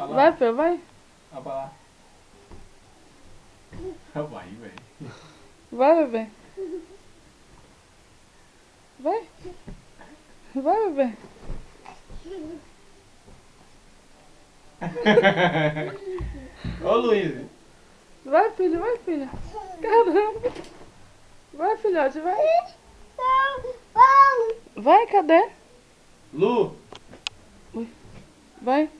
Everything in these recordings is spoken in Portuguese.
Vai, Fê, vai. Vai pra lá. Vai, velho. Vai, bebê. Vai. Vai, bebê. Ô, Luiz. Vai, filho, vai, filha. Caramba. Vai, filhote, vai. Vai, cadê? Lu. Ui. Vai.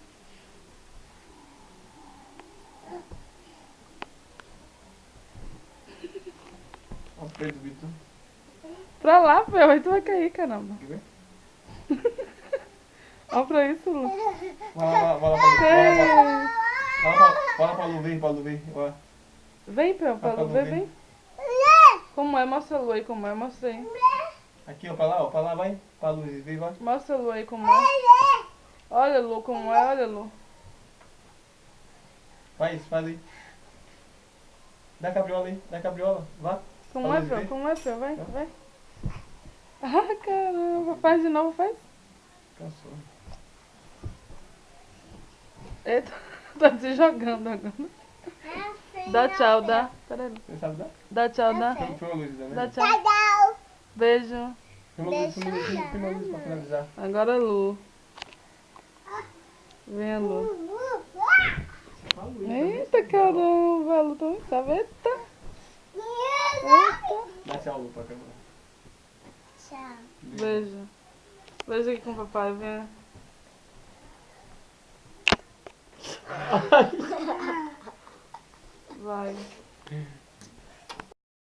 Olha o peito do Vitor. Pra lá, Fê, aí tu vai cair, caramba. Quer ver? Olha pra isso, Lu. Vai lá pra Lu, vem pra Lu, vem. Ó. Vem, Pê, pra Pra Lu, Lu, vem, vem. vem. Como é? Mostra a Lu aí como é, mostra aí. Aqui, ó, pra lá, vai. Pra Luiz, vem, vai. Mostra a Lu aí como é. Olha, Lu, como é, olha, Lu. Faz aí. Dá a cabriola aí, dá a cabriola. Vá. Como é, Pê, como é, Pê, vai, vai. Ah, caramba, faz de novo, faz. Cansou. Eita, tá te jogando agora. Dá tchau, dá. Pera aí. Você sabe dar? Dá tchau, dá. Filma a Luiz também. Dá tchau. Beijo. Filma a Luiz pra finalizar. Agora a Lu. Vem a Lu. Eita, caramba, a Lu também sabe. Eita. Eita. Dá tchau, Lu, pra câmera. Tchau. Beijo. Beijo aqui com o papai, vem. Vai.